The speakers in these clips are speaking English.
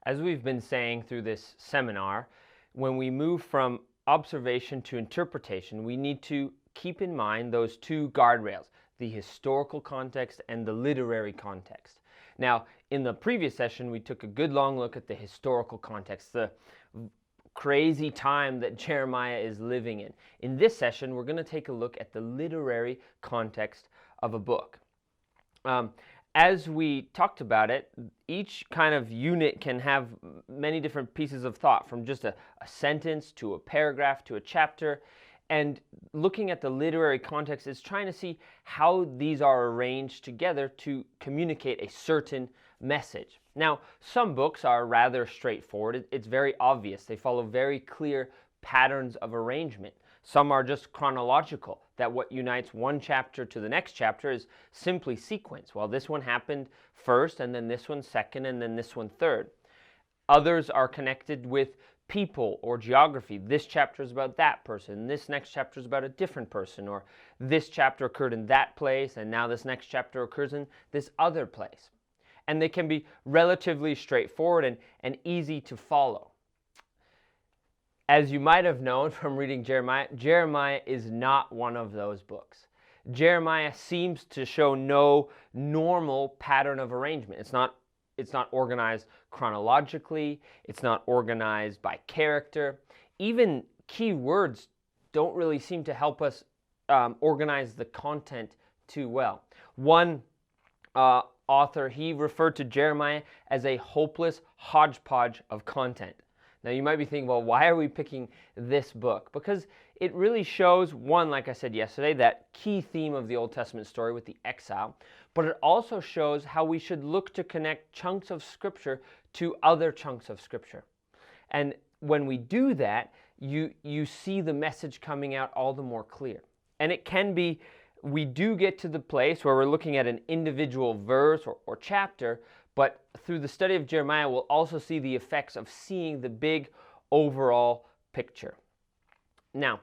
As we've been saying through this seminar, when we move from observation to interpretation, we need to keep in mind those two guardrails, the historical context and the literary context. Now, in the previous session, we took a good long look at the historical context, the crazy time that Jeremiah is living in. In this session, we're going to take a look at the literary context of a book. As we talked about it, each kind of unit can have many different pieces of thought, from just a sentence to a paragraph to a chapter. And looking at the literary context is trying to see how these are arranged together to communicate a certain message. Now, some books are rather straightforward. It's very obvious. They follow very clear patterns of arrangement. Some are just chronological, that what unites one chapter to the next chapter is simply sequence. Well, this one happened first, and then this one second, and then this one third. Others are connected with people or geography. This chapter is about that person, this next chapter is about a different person, or this chapter occurred in that place, and now this next chapter occurs in this other place. And they can be relatively straightforward and easy to follow. As you might have known from reading Jeremiah, Jeremiah is not one of those books. Jeremiah seems to show no normal pattern of arrangement. It's not organized chronologically. It's not organized by character. Even key words don't really seem to help us organize the content too well. One author, he referred to Jeremiah as a hopeless hodgepodge of content. Now you might be thinking, well, why are we picking this book? Because it really shows, one, like I said yesterday, that key theme of the Old Testament story with the exile, but it also shows how we should look to connect chunks of Scripture to other chunks of Scripture. And when we do that, you see the message coming out all the more clear. And it can be, we do get to the place where we're looking at an individual verse or chapter, but through the study of Jeremiah, we'll also see the effects of seeing the big overall picture. Now,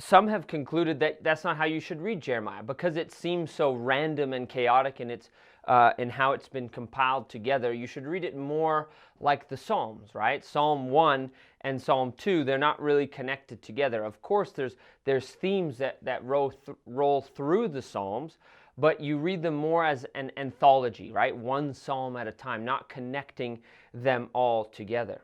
some have concluded that that's not how you should read Jeremiah, because it seems so random and chaotic in how it's been compiled together. You should read it more like the Psalms, right? Psalm 1 and Psalm 2, they're not really connected together. Of course, there's themes that roll through the Psalms, but you read them more as an anthology, right? One psalm at a time, not connecting them all together.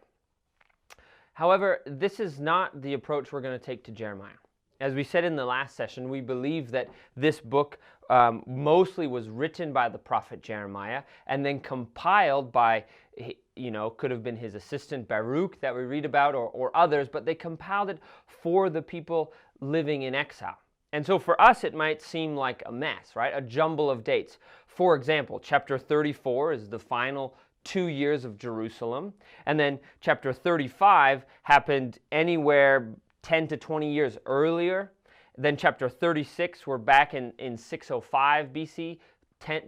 However, this is not the approach we're going to take to Jeremiah. As we said in the last session, we believe that this book mostly was written by the prophet Jeremiah and then compiled by, could have been his assistant Baruch that we read about, or others, but they compiled it for the people living in exile. And so for us, it might seem like a mess, right? A jumble of dates. For example, chapter 34 is the final 2 years of Jerusalem. And then chapter 35 happened anywhere 10 to 20 years earlier. Then chapter 36, we're back in 605 BC,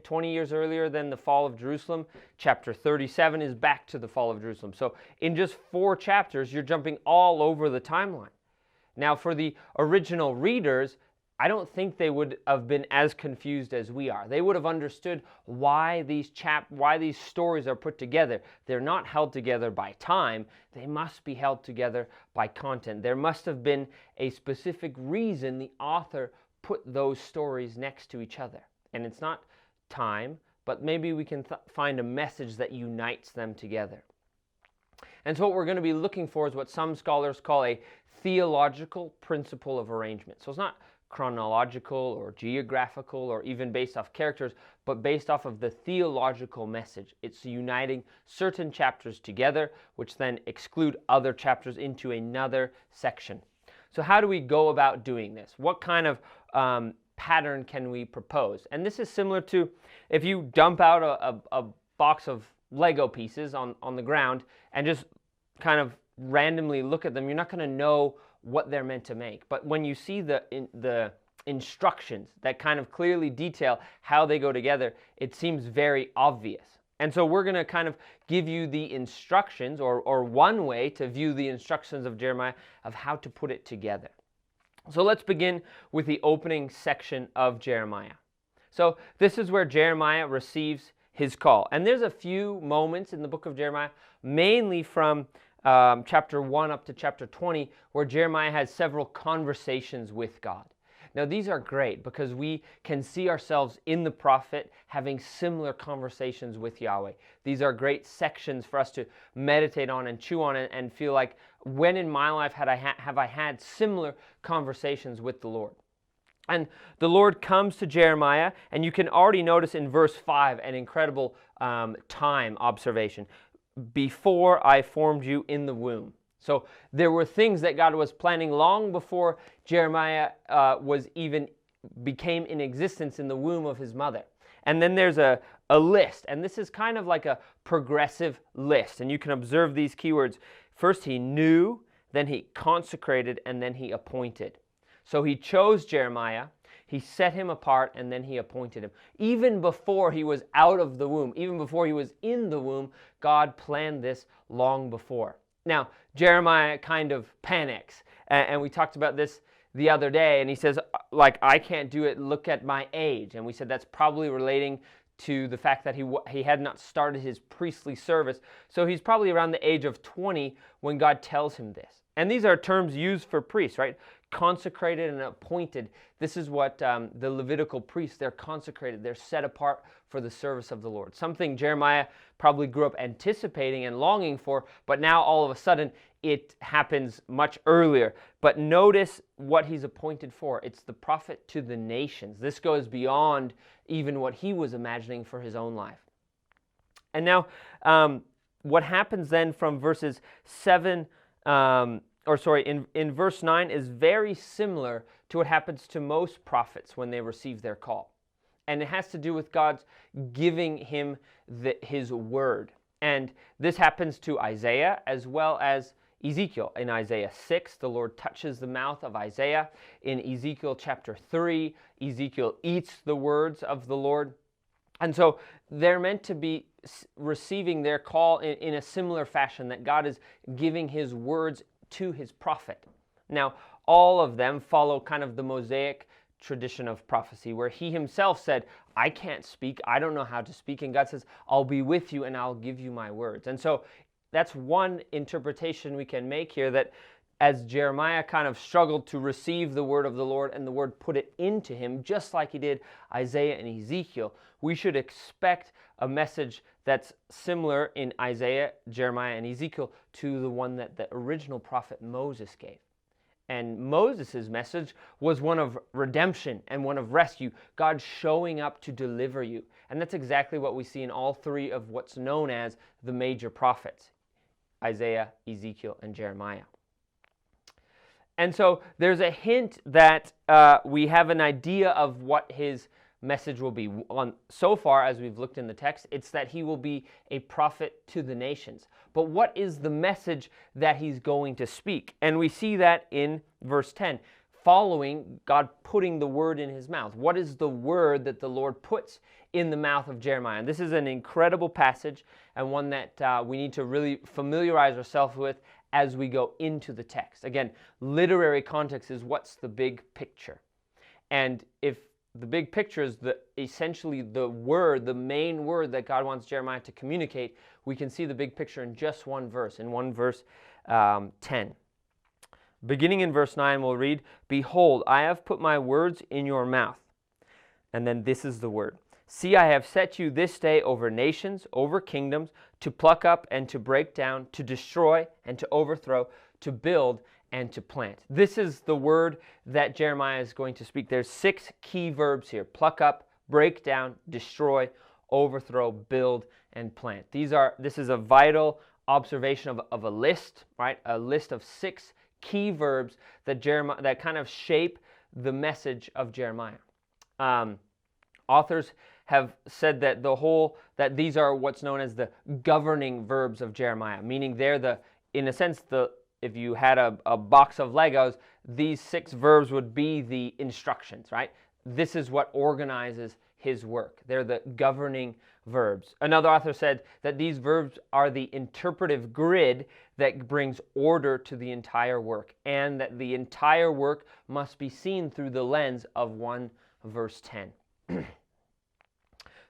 20 years earlier than the fall of Jerusalem. Chapter 37 is back to the fall of Jerusalem. So in just 4 chapters, you're jumping all over the timeline. Now, for the original readers, I don't think they would have been as confused as we are. They would have understood why these stories are put together. They're not held together by time. They must be held together by content. There must have been a specific reason the author put those stories next to each other. And it's not time, but maybe we can find a message that unites them together. And so what we're going to be looking for is what some scholars call a theological principle of arrangement. So it's not chronological or geographical or even based off characters, but based off of the theological message. It's uniting certain chapters together, which then exclude other chapters into another section. So how do we go about doing this? What kind of pattern can we propose? And this is similar to if you dump out a box of Lego pieces on the ground and just kind of randomly look at them, you're not going to know what they're meant to make. But when you see the instructions that kind of clearly detail how they go together, it seems very obvious. And so we're going to kind of give you the instructions, or one way to view the instructions of Jeremiah, of how to put it together. So let's begin with the opening section of Jeremiah. So this is where Jeremiah receives his call. And there's a few moments in the book of Jeremiah, mainly from chapter 1 up to chapter 20, where Jeremiah has several conversations with God. Now, these are great because we can see ourselves in the prophet having similar conversations with Yahweh. These are great sections for us to meditate on and chew on and feel like, when in my life have I had similar conversations with the Lord? And the Lord comes to Jeremiah, and you can already notice in verse 5 an incredible time observation. Before I formed you in the womb. So there were things that God was planning long before Jeremiah became in existence in the womb of his mother. And then there's a list, and this is kind of like a progressive list. And you can observe these keywords. First he knew, then he consecrated, and then he appointed. So he chose Jeremiah, he set him apart, and then he appointed him. Even before he was out of the womb, even before he was in the womb, God planned this long before. Now, Jeremiah kind of panics, and we talked about this the other day, and he says, like, I can't do it, look at my age. And we said that's probably relating to the fact that he had not started his priestly service. So he's probably around the age of 20 when God tells him this. And these are terms used for priests, right? Consecrated and appointed. This is what the Levitical priests, they're consecrated. They're set apart for the service of the Lord. Something Jeremiah probably grew up anticipating and longing for, but now all of a sudden it happens much earlier. But notice what he's appointed for. It's the prophet to the nations. This goes beyond even what he was imagining for his own life. And now what happens then from verses 7 in verse 9 is very similar to what happens to most prophets when they receive their call. And it has to do with God's giving him his word. And this happens to Isaiah as well as Ezekiel. In Isaiah 6, the Lord touches the mouth of Isaiah. In Ezekiel chapter 3, Ezekiel eats the words of the Lord. And so they're meant to be receiving their call in a similar fashion, that God is giving his words to his prophet. Now, all of them follow kind of the Mosaic tradition of prophecy, where he himself said, I can't speak, I don't know how to speak, and God says, I'll be with you and I'll give you my words. And so that's one interpretation we can make here, that as Jeremiah kind of struggled to receive the word of the Lord and the word put it into him, just like he did Isaiah and Ezekiel, we should expect a message that's similar in Isaiah, Jeremiah, and Ezekiel to the one that the original prophet Moses gave. And Moses' message was one of redemption and one of rescue, God showing up to deliver you. And that's exactly what we see in all three of what's known as the major prophets, Isaiah, Ezekiel, and Jeremiah. And so there's a hint that we have an idea of what his message will be. So far, as we've looked in the text, it's that he will be a prophet to the nations. But what is the message that he's going to speak? And we see that in verse 10, following God putting the word in his mouth. What is the word that the Lord puts in the mouth of Jeremiah? And this is an incredible passage, and one that we need to really familiarize ourselves with as we go into the text. Again, literary context is what's the big picture. And if the big picture is essentially the word, the main word that God wants Jeremiah to communicate, we can see the big picture in just one verse, in one verse 10. Beginning in verse 9, we'll read, Behold, I have put my words in your mouth. And then this is the word. See, I have set you this day over nations, over kingdoms, to pluck up and to break down, to destroy and to overthrow, to build and to plant. This is the word that Jeremiah is going to speak. There's 6 key verbs here: pluck up, break down, destroy, overthrow, build, and plant. This is a vital observation of a list, right? A list of 6 key verbs that kind of shape the message of Jeremiah. Authors have said that these are what's known as the governing verbs of Jeremiah, meaning they're in a sense, if you had a box of Legos, these 6 verbs would be the instructions, right? This is what organizes his work. They're the governing verbs. Another author said that these verbs are the interpretive grid that brings order to the entire work, and that the entire work must be seen through the lens of 1 verse 10.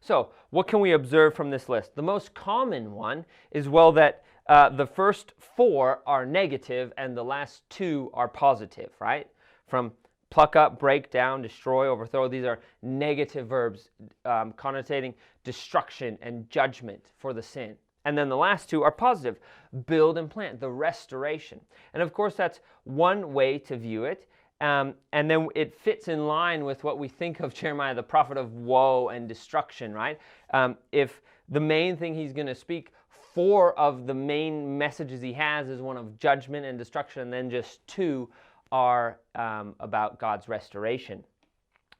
So, what can we observe from this list? The most common one is, well, that the first 4 are negative and the last 2 are positive, right? From pluck up, break down, destroy, overthrow, these are negative verbs connotating destruction and judgment for the sin. And then the last 2 are positive, build and plant, the restoration. And of course, that's one way to view it. And then it fits in line with what we think of Jeremiah, the prophet of woe and destruction, right? If the main thing he's going to speak, 4 of the main messages he has is one of judgment and destruction, and then just 2 are about God's restoration.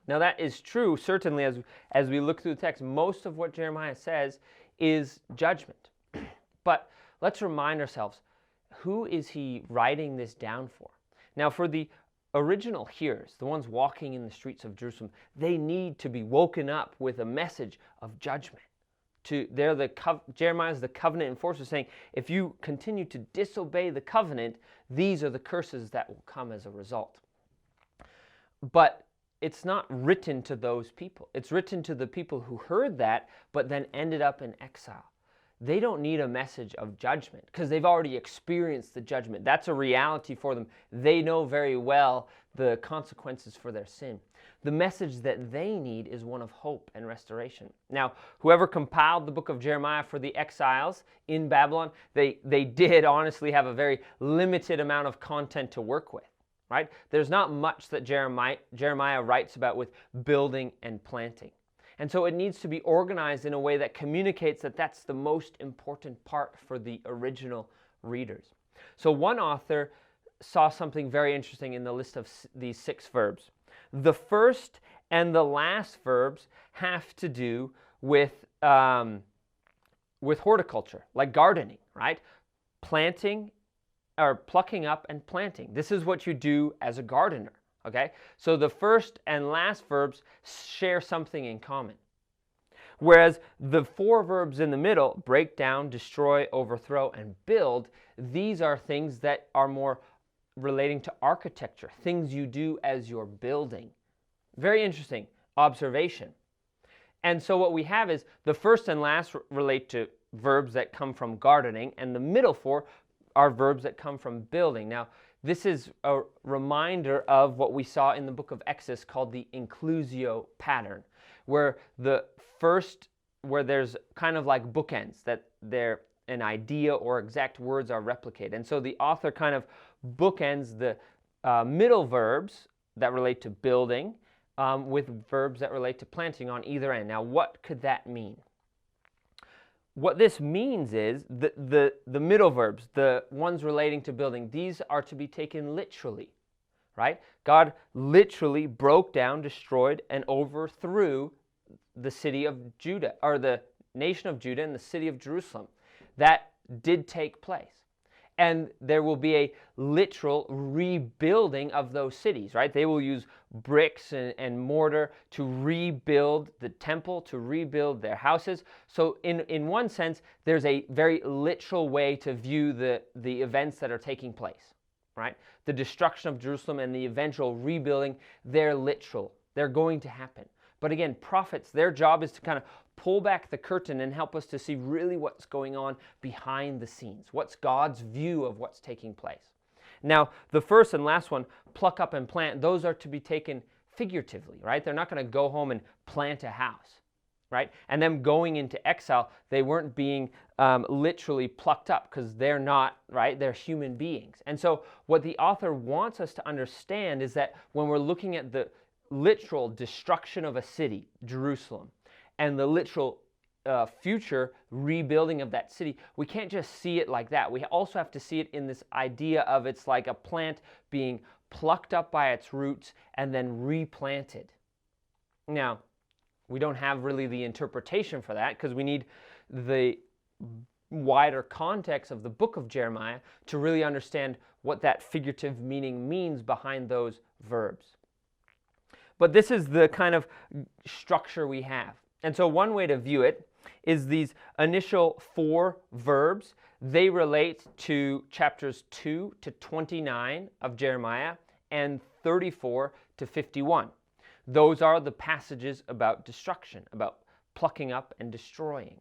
Now that is true, certainly, as we look through the text. Most of what Jeremiah says is judgment. But let's remind ourselves, who is he writing this down for? Now, for the original hearers, the ones walking in the streets of Jerusalem, they need to be woken up with a message of judgment. Jeremiah is the covenant enforcer, saying, if you continue to disobey the covenant, these are the curses that will come as a result. But it's not written to those people. It's written to the people who heard that, but then ended up in exile. They don't need a message of judgment because they've already experienced the judgment. That's a reality for them. They know very well the consequences for their sin. The message that they need is one of hope and restoration. Now, whoever compiled the book of Jeremiah for the exiles in Babylon, they did honestly have a very limited amount of content to work with, right? There's not much that Jeremiah writes about with building and planting. And so it needs to be organized in a way that communicates that that's the most important part for the original readers. So one author saw something very interesting in the list of these 6 verbs. The first and the last verbs have to do with horticulture, like gardening, right? Planting or plucking up and planting. This is what you do as a gardener. Okay, so the first and last verbs share something in common. Whereas the 4 verbs in the middle, break down, destroy, overthrow, and build, these are things that are more relating to architecture, things you do as you're building. Very interesting observation. And so what we have is the first and last relate to verbs that come from gardening, and the middle 4 are verbs that come from building. Now, this is a reminder of what we saw in the book of Exodus called the inclusio pattern, where there's kind of like bookends, that an idea or exact words are replicated. And so the author kind of bookends the middle verbs that relate to building with verbs that relate to planting on either end. Now, what could that mean? What this means is the middle verbs, the ones relating to building, these are to be taken literally, right? God literally broke down, destroyed, and overthrew the city of Judah, or the nation of Judah and the city of Jerusalem. That did take place. And there will be a literal rebuilding of those cities, right? They will use bricks and mortar to rebuild the temple, to rebuild their houses. So in one sense, there's a very literal way to view the events that are taking place, right? The destruction of Jerusalem and the eventual rebuilding, they're literal. They're going to happen. But again, prophets, their job is to kind of pull back the curtain and help us to see really what's going on behind the scenes. What's God's view of what's taking place? Now, the first and last one, pluck up and plant, those are to be taken figuratively, right? They're not going to go home and plant a house, right? And them going into exile, they weren't being literally plucked up because they're not, right? They're human beings. And so what the author wants us to understand is that when we're looking at the literal destruction of a city, Jerusalem, and the literal future rebuilding of that city, we can't just see it like that. We also have to see it in this idea of it's like a plant being plucked up by its roots and then replanted. Now, we don't have really the interpretation for that because we need the wider context of the book of Jeremiah to really understand what that figurative meaning means behind those verbs. But this is the kind of structure we have. And so one way to view it is these initial 4 verbs. They relate to chapters 2 to 29 of Jeremiah and 34 to 51. Those are the passages about destruction, about plucking up and destroying.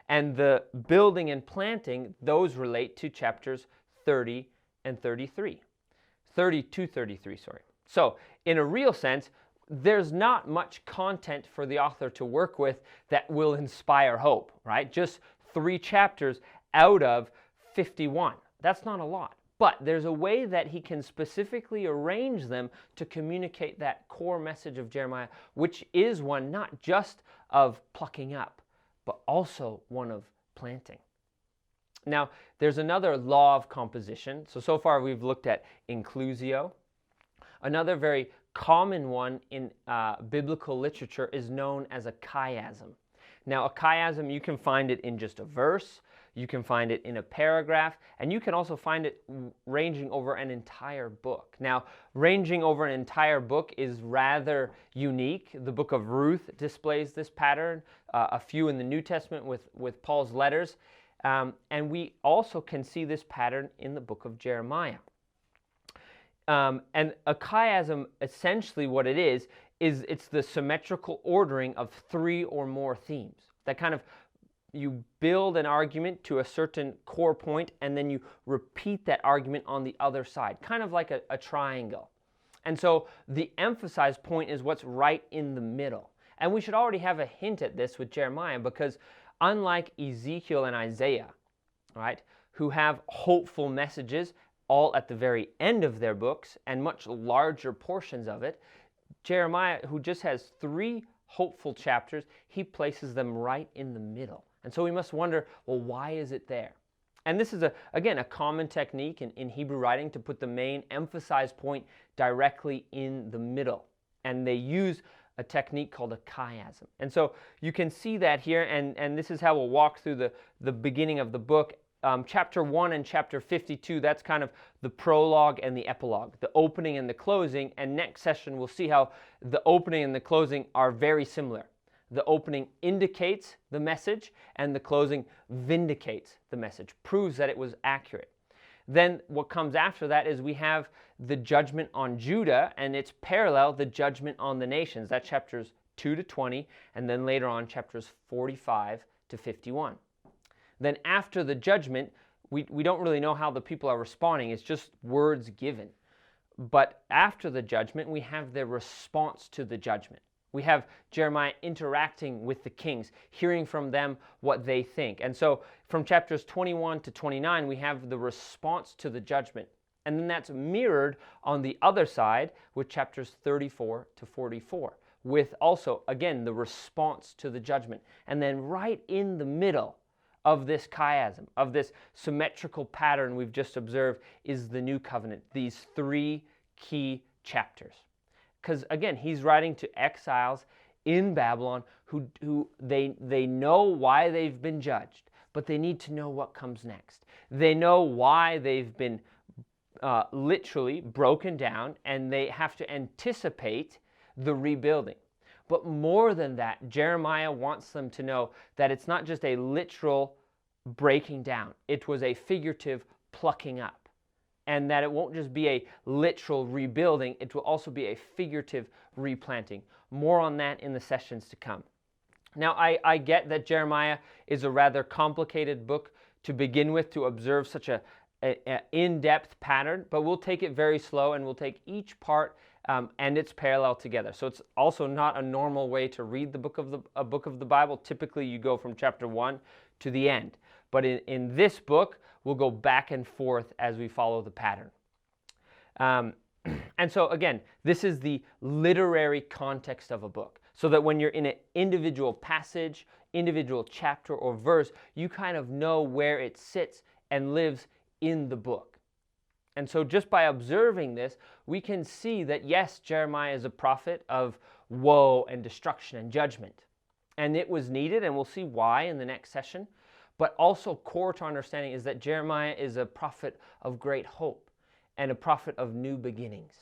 And the building and planting, those relate to chapters 30 and 33. 30 to 33, sorry. So, in a real sense, there's not much content for the author to work with that will inspire hope, right? Just 3 chapters out of 51. That's not a lot. But there's a way that he can specifically arrange them to communicate that core message of Jeremiah, which is one not just of plucking up, but also one of planting. Now, there's another law of composition. So far we've looked at inclusio. Another very common one in biblical literature is known as a chiasm. Now, a chiasm, you can find it in just a verse, you can find it in a paragraph, and you can also find it ranging over an entire book. Now, ranging over an entire book is rather unique. The book of Ruth displays this pattern, a few in the New Testament with Paul's letters, and we also can see this pattern in the book of Jeremiah. And a chiasm, essentially what it is it's the symmetrical ordering of 3 or more themes. That kind of, you build an argument to a certain core point, and then you repeat that argument on the other side, kind of like a triangle. And so the emphasized point is what's right in the middle. And we should already have a hint at this with Jeremiah, because unlike Ezekiel and Isaiah, right, who have hopeful messages all at the very end of their books and much larger portions of it, Jeremiah, who just has 3 hopeful chapters, he places them right in the middle. And so we must wonder, well, why is it there? And this is, again, a common technique in Hebrew writing to put the main emphasized point directly in the middle. And they use a technique called a chiasm. And so you can see that here, and this is how we'll walk through the beginning of the book. Chapter 1 and chapter 52, that's kind of the prologue and the epilogue, the opening and the closing. And next session, we'll see how the opening and the closing are very similar. The opening indicates the message, and the closing vindicates the message, proves that it was accurate. Then what comes after that is we have the judgment on Judah, and its parallel, the judgment on the nations. That's chapters 2 to 20, and then later on chapters 45 to 51. Then after the judgment, we don't really know how the people are responding. It's just words given. But after the judgment, we have their response to the judgment. We have Jeremiah interacting with the kings, hearing from them what they think. And so from chapters 21 to 29, we have the response to the judgment. And then that's mirrored on the other side with chapters 34 to 44, with also, again, the response to the judgment. And then right in the middle of this chiasm, of this symmetrical pattern we've just observed, is the new covenant, these 3 key chapters. Because again, he's writing to exiles in Babylon who they know why they've been judged, but they need to know what comes next. They know why they've been literally broken down, and they have to anticipate the rebuilding. But more than that, Jeremiah wants them to know that it's not just a literal breaking down. It was a figurative plucking up. And that it won't just be a literal rebuilding, it will also be a figurative replanting. More on that in the sessions to come. Now, I get that Jeremiah is a rather complicated book to begin with, to observe such a in-depth pattern, but we'll take it very slow, and we'll take each part and its parallel together. So it's also not a normal way to read a book of the Bible. Typically, you go from chapter 1 to the end. But in this book, we'll go back and forth as we follow the pattern. And so again, this is the literary context of a book, so that when you're in an individual passage, individual chapter or verse, you kind of know where it sits and lives in the book. And so just by observing this, we can see that yes, Jeremiah is a prophet of woe and destruction and judgment. And it was needed, and we'll see why in the next session. But also core to understanding is that Jeremiah is a prophet of great hope and a prophet of new beginnings.